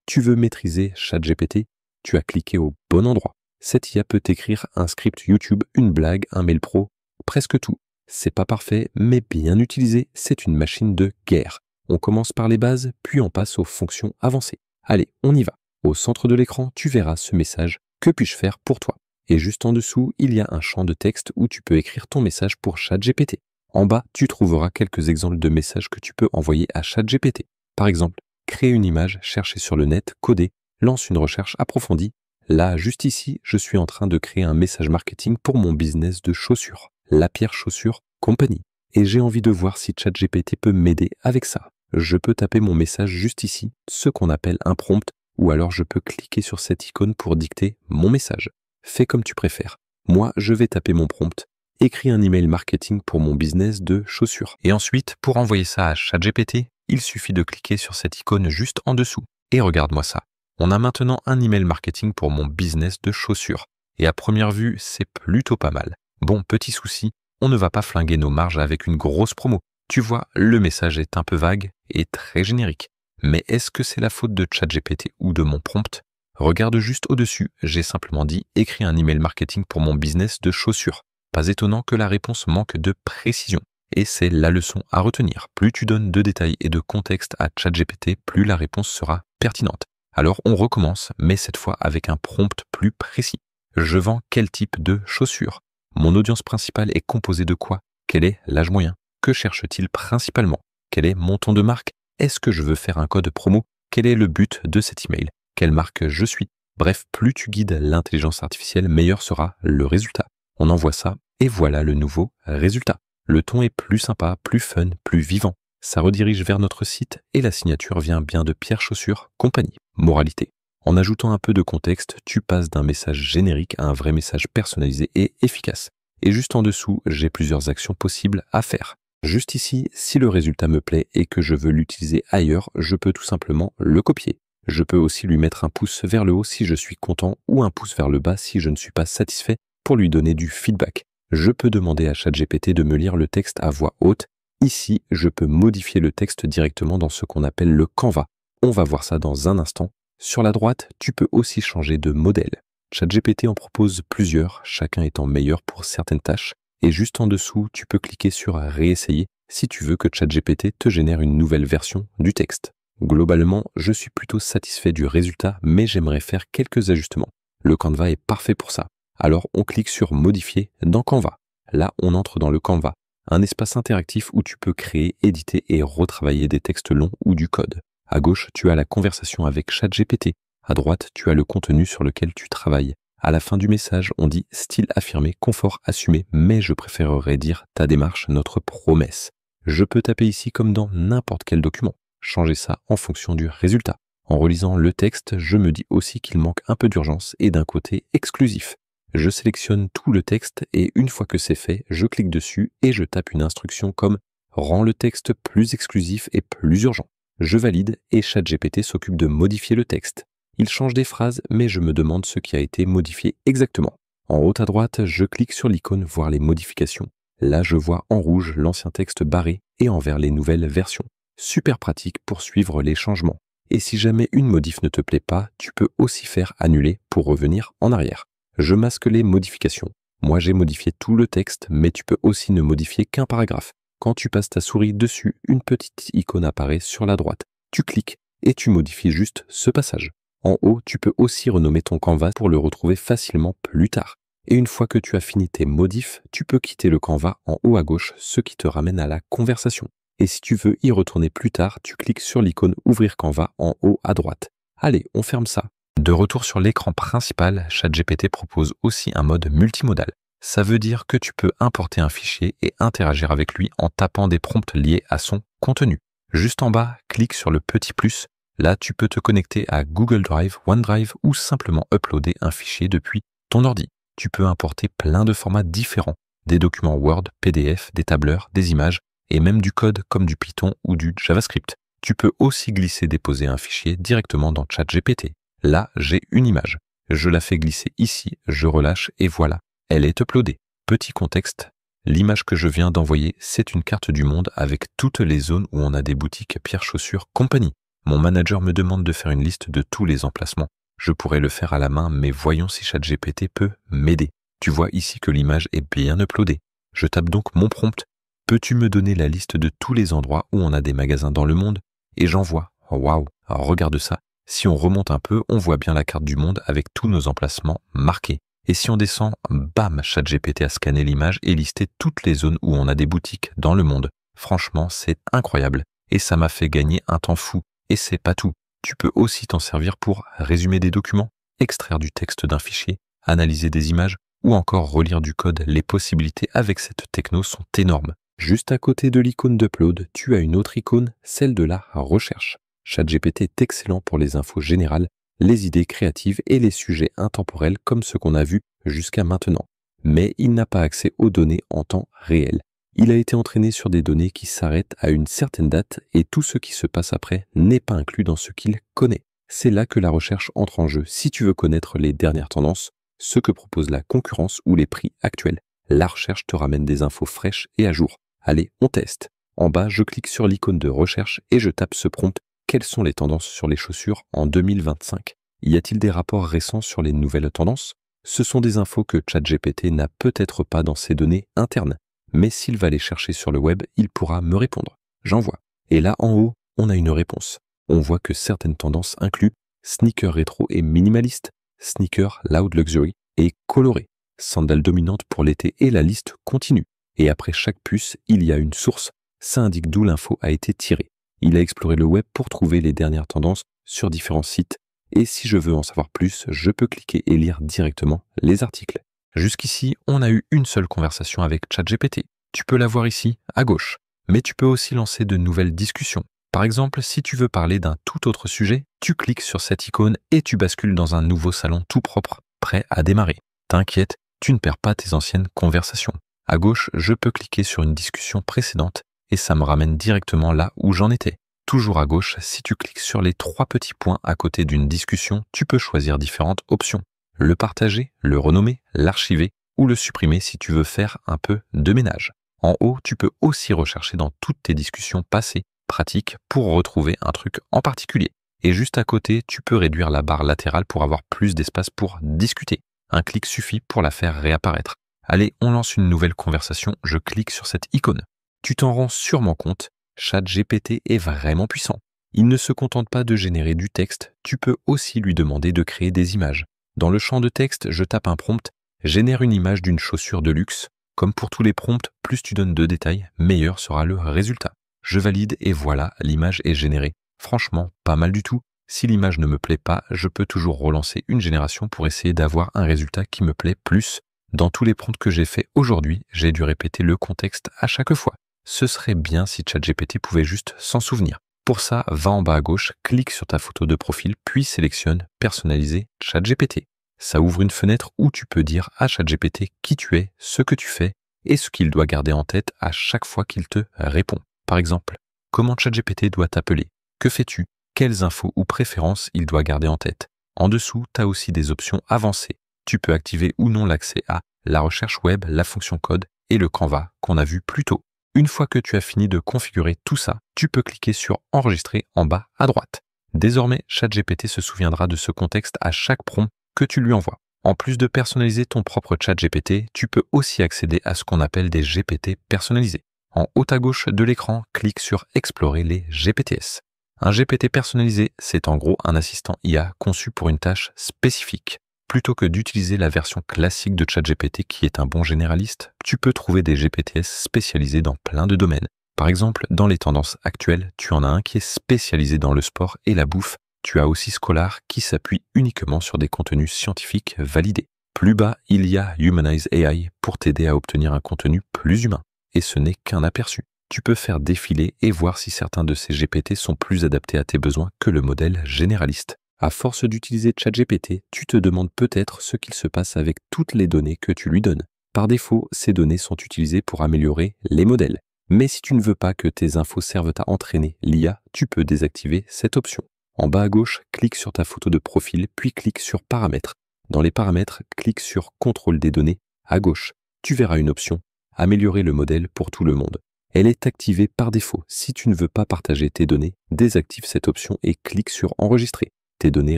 Tu veux maîtriser ChatGPT? Tu as cliqué au bon endroit. Cette IA peut écrire un script YouTube, une blague, un mail pro, presque tout. C'est pas parfait, mais bien utilisé, c'est une machine de guerre. On commence par les bases, puis on passe aux fonctions avancées. Allez, on y va. Au centre de l'écran, tu verras ce message « Que puis-je faire pour toi ?» Et juste en dessous, il y a un champ de texte où tu peux écrire ton message pour ChatGPT. En bas, tu trouveras quelques exemples de messages que tu peux envoyer à ChatGPT. Par exemple, créer une image, chercher sur le net, coder, lance une recherche approfondie. Là, juste ici, je suis en train de créer un message marketing pour mon business de chaussures, La Pierre Chaussures Compagnie. Et j'ai envie de voir si ChatGPT peut m'aider avec ça. Je peux taper mon message juste ici, ce qu'on appelle un prompt, ou alors je peux cliquer sur cette icône pour dicter mon message. Fais comme tu préfères. Moi, je vais taper mon prompt. Écris un email marketing pour mon business de chaussures. Et ensuite, pour envoyer ça à ChatGPT, il suffit de cliquer sur cette icône juste en dessous. Et regarde-moi ça. On a maintenant un email marketing pour mon business de chaussures. Et à première vue, c'est plutôt pas mal. Bon, petit souci, on ne va pas flinguer nos marges avec une grosse promo. Tu vois, le message est un peu vague et très générique. Mais est-ce que c'est la faute de ChatGPT ou de mon prompt? Regarde juste au-dessus, j'ai simplement dit « Écris un email marketing pour mon business de chaussures ». Pas étonnant que la réponse manque de précision. Et c'est la leçon à retenir. Plus tu donnes de détails et de contexte à ChatGPT, plus la réponse sera pertinente. Alors on recommence, mais cette fois avec un prompt plus précis. Je vends quel type de chaussures? Mon audience principale est composée de quoi? Quel est l'âge moyen? Que cherche-t-il principalement? Quel est mon ton de marque? Est-ce que je veux faire un code promo? Quel est le but de cet email? Quelle marque je suis? Bref, plus tu guides l'intelligence artificielle, meilleur sera le résultat. On envoie ça et voilà le nouveau résultat. Le ton est plus sympa, plus fun, plus vivant. Ça redirige vers notre site et la signature vient bien de Pierre Chaussures Compagnie. Moralité. En ajoutant un peu de contexte, tu passes d'un message générique à un vrai message personnalisé et efficace. Et juste en dessous, j'ai plusieurs actions possibles à faire. Juste ici, si le résultat me plaît et que je veux l'utiliser ailleurs, je peux tout simplement le copier. Je peux aussi lui mettre un pouce vers le haut si je suis content ou un pouce vers le bas si je ne suis pas satisfait pour lui donner du feedback. Je peux demander à ChatGPT de me lire le texte à voix haute. Ici, je peux modifier le texte directement dans ce qu'on appelle le Canva. On va voir ça dans un instant. Sur la droite, tu peux aussi changer de modèle. ChatGPT en propose plusieurs, chacun étant meilleur pour certaines tâches. Et juste en dessous, tu peux cliquer sur réessayer si tu veux que ChatGPT te génère une nouvelle version du texte. Globalement, je suis plutôt satisfait du résultat, mais j'aimerais faire quelques ajustements. Le Canva est parfait pour ça. Alors on clique sur Modifier dans Canva. Là, on entre dans le Canva, un espace interactif où tu peux créer, éditer et retravailler des textes longs ou du code. À gauche, tu as la conversation avec ChatGPT. À droite, tu as le contenu sur lequel tu travailles. À la fin du message, on dit style affirmé, confort assumé, mais je préférerais dire ta démarche, notre promesse. Je peux taper ici comme dans n'importe quel document. Changer ça en fonction du résultat. En relisant le texte, je me dis aussi qu'il manque un peu d'urgence et d'un côté exclusif. Je sélectionne tout le texte et une fois que c'est fait, je clique dessus et je tape une instruction comme « Rends le texte plus exclusif et plus urgent ». Je valide et ChatGPT s'occupe de modifier le texte. Il change des phrases, mais je me demande ce qui a été modifié exactement. En haut à droite, je clique sur l'icône « Voir les modifications ». Là, je vois en rouge l'ancien texte barré et en vert les nouvelles versions. Super pratique pour suivre les changements. Et si jamais une modif ne te plaît pas, tu peux aussi faire annuler pour revenir en arrière. Je masque les modifications. Moi, j'ai modifié tout le texte, mais tu peux aussi ne modifier qu'un paragraphe. Quand tu passes ta souris dessus, une petite icône apparaît sur la droite. Tu cliques et tu modifies juste ce passage. En haut, tu peux aussi renommer ton Canva pour le retrouver facilement plus tard. Et une fois que tu as fini tes modifs, tu peux quitter le Canva en haut à gauche, ce qui te ramène à la conversation. Et si tu veux y retourner plus tard, tu cliques sur l'icône Ouvrir Canva en haut à droite. Allez, on ferme ça. De retour sur l'écran principal, ChatGPT propose aussi un mode multimodal. Ça veut dire que tu peux importer un fichier et interagir avec lui en tapant des prompts liés à son contenu. Juste en bas, clique sur le petit plus. Là, tu peux te connecter à Google Drive, OneDrive ou simplement uploader un fichier depuis ton ordi. Tu peux importer plein de formats différents, des documents Word, PDF, des tableurs, des images et même du code comme du Python ou du JavaScript. Tu peux aussi glisser-déposer un fichier directement dans ChatGPT. Là, j'ai une image. Je la fais glisser ici, je relâche et voilà, elle est uploadée. Petit contexte, l'image que je viens d'envoyer, c'est une carte du monde avec toutes les zones où on a des boutiques Pierre Chaussures Compagnie. Mon manager me demande de faire une liste de tous les emplacements. Je pourrais le faire à la main, mais voyons si ChatGPT peut m'aider. Tu vois ici que l'image est bien uploadée. Je tape donc mon prompt. Peux-tu me donner la liste de tous les endroits où on a des magasins dans le monde? Et j'envoie. Waouh, regarde ça. Si on remonte un peu, on voit bien la carte du monde avec tous nos emplacements marqués. Et si on descend, bam, ChatGPT a scanné l'image et listé toutes les zones où on a des boutiques dans le monde. Franchement, c'est incroyable. Et ça m'a fait gagner un temps fou. Et c'est pas tout. Tu peux aussi t'en servir pour résumer des documents, extraire du texte d'un fichier, analyser des images ou encore relire du code. Les possibilités avec cette techno sont énormes. Juste à côté de l'icône d'upload, tu as une autre icône, celle de la recherche. ChatGPT est excellent pour les infos générales, les idées créatives et les sujets intemporels comme ceux qu'on a vus jusqu'à maintenant. Mais il n'a pas accès aux données en temps réel. Il a été entraîné sur des données qui s'arrêtent à une certaine date et tout ce qui se passe après n'est pas inclus dans ce qu'il connaît. C'est là que la recherche entre en jeu si tu veux connaître les dernières tendances, ce que propose la concurrence ou les prix actuels. La recherche te ramène des infos fraîches et à jour. Allez, on teste. En bas, je clique sur l'icône de recherche et je tape ce prompt. Quelles sont les tendances sur les chaussures en 2025? Y a-t-il des rapports récents sur les nouvelles tendances? Ce sont des infos que ChatGPT n'a peut-être pas dans ses données internes. Mais s'il va les chercher sur le web, il pourra me répondre. J'envoie. Et là, en haut, on a une réponse. On voit que certaines tendances incluent sneakers rétro et minimaliste, sneakers loud luxury et coloré, sandales dominantes pour l'été et la liste continue. Et après chaque puce, il y a une source. Ça indique d'où l'info a été tirée. Il a exploré le web pour trouver les dernières tendances sur différents sites. Et si je veux en savoir plus, je peux cliquer et lire directement les articles. Jusqu'ici, on a eu une seule conversation avec ChatGPT. Tu peux la voir ici, à gauche. Mais tu peux aussi lancer de nouvelles discussions. Par exemple, si tu veux parler d'un tout autre sujet, tu cliques sur cette icône et tu bascules dans un nouveau salon tout propre, prêt à démarrer. T'inquiète, tu ne perds pas tes anciennes conversations. À gauche, je peux cliquer sur une discussion précédente et ça me ramène directement là où j'en étais. Toujours à gauche, si tu cliques sur les 3 petits points à côté d'une discussion, tu peux choisir différentes options. Le partager, le renommer, l'archiver ou le supprimer si tu veux faire un peu de ménage. En haut, tu peux aussi rechercher dans toutes tes discussions passées, pratiques, pour retrouver un truc en particulier. Et juste à côté, tu peux réduire la barre latérale pour avoir plus d'espace pour discuter. Un clic suffit pour la faire réapparaître. Allez, on lance une nouvelle conversation, je clique sur cette icône. Tu t'en rends sûrement compte, ChatGPT est vraiment puissant. Il ne se contente pas de générer du texte, tu peux aussi lui demander de créer des images. Dans le champ de texte, je tape un prompt, génère une image d'une chaussure de luxe. Comme pour tous les prompts, plus tu donnes de détails, meilleur sera le résultat. Je valide et voilà, l'image est générée. Franchement, pas mal du tout. Si l'image ne me plaît pas, je peux toujours relancer une génération pour essayer d'avoir un résultat qui me plaît plus. Dans tous les prompts que j'ai faits aujourd'hui, j'ai dû répéter le contexte à chaque fois. Ce serait bien si ChatGPT pouvait juste s'en souvenir. Pour ça, va en bas à gauche, clique sur ta photo de profil, puis sélectionne « Personnaliser ChatGPT ». Ça ouvre une fenêtre où tu peux dire à ChatGPT qui tu es, ce que tu fais et ce qu'il doit garder en tête à chaque fois qu'il te répond. Par exemple, comment ChatGPT doit t'appeler? Que fais-tu? Quelles infos ou préférences il doit garder en tête? En dessous, tu as aussi des options avancées. Tu peux activer ou non l'accès à la recherche web, la fonction code et le Canva qu'on a vu plus tôt. Une fois que tu as fini de configurer tout ça, tu peux cliquer sur « Enregistrer » en bas à droite. Désormais, ChatGPT se souviendra de ce contexte à chaque prompt que tu lui envoies. En plus de personnaliser ton propre ChatGPT, tu peux aussi accéder à ce qu'on appelle des GPT personnalisés. En haut à gauche de l'écran, clique sur « Explorer les GPTs ». Un GPT personnalisé, c'est en gros un assistant IA conçu pour une tâche spécifique. Plutôt que d'utiliser la version classique de ChatGPT qui est un bon généraliste, tu peux trouver des GPTs spécialisés dans plein de domaines. Par exemple, dans les tendances actuelles, tu en as un qui est spécialisé dans le sport et la bouffe. Tu as aussi Scholar qui s'appuie uniquement sur des contenus scientifiques validés. Plus bas, il y a Humanize AI pour t'aider à obtenir un contenu plus humain. Et ce n'est qu'un aperçu. Tu peux faire défiler et voir si certains de ces GPT sont plus adaptés à tes besoins que le modèle généraliste. À force d'utiliser ChatGPT, tu te demandes peut-être ce qu'il se passe avec toutes les données que tu lui donnes. Par défaut, ces données sont utilisées pour améliorer les modèles. Mais si tu ne veux pas que tes infos servent à entraîner l'IA, tu peux désactiver cette option. En bas à gauche, clique sur ta photo de profil, puis clique sur Paramètres. Dans les paramètres, clique sur Contrôle des données. À gauche, tu verras une option « Améliorer le modèle pour tout le monde ». Elle est activée par défaut. Si tu ne veux pas partager tes données, désactive cette option et clique sur Enregistrer. Tes données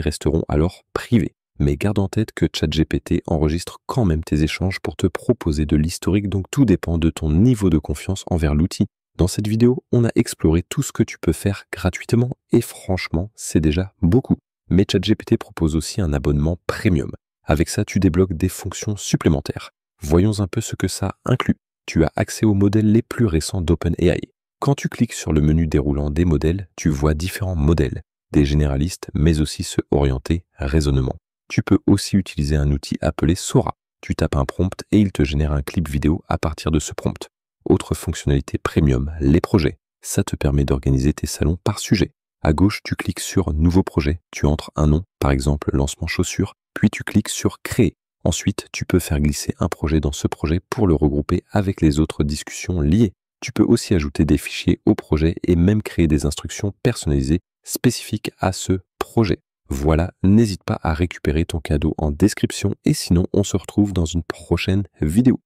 resteront alors privées. Mais garde en tête que ChatGPT enregistre quand même tes échanges pour te proposer de l'historique, donc tout dépend de ton niveau de confiance envers l'outil. Dans cette vidéo, on a exploré tout ce que tu peux faire gratuitement et franchement, c'est déjà beaucoup. Mais ChatGPT propose aussi un abonnement premium. Avec ça, tu débloques des fonctions supplémentaires. Voyons un peu ce que ça inclut. Tu as accès aux modèles les plus récents d'OpenAI. Quand tu cliques sur le menu déroulant des modèles, tu vois différents modèles, des généralistes, mais aussi ceux orientés raisonnement. Tu peux aussi utiliser un outil appelé Sora. Tu tapes un prompt et il te génère un clip vidéo à partir de ce prompt. Autre fonctionnalité premium, les projets. Ça te permet d'organiser tes salons par sujet. À gauche, tu cliques sur Nouveau projet, tu entres un nom, par exemple lancement chaussures, puis tu cliques sur Créer. Ensuite, tu peux faire glisser un projet dans ce projet pour le regrouper avec les autres discussions liées. Tu peux aussi ajouter des fichiers au projet et même créer des instructions personnalisées spécifiques à ce projet. Voilà, n'hésite pas à récupérer ton cadeau en description et sinon on se retrouve dans une prochaine vidéo.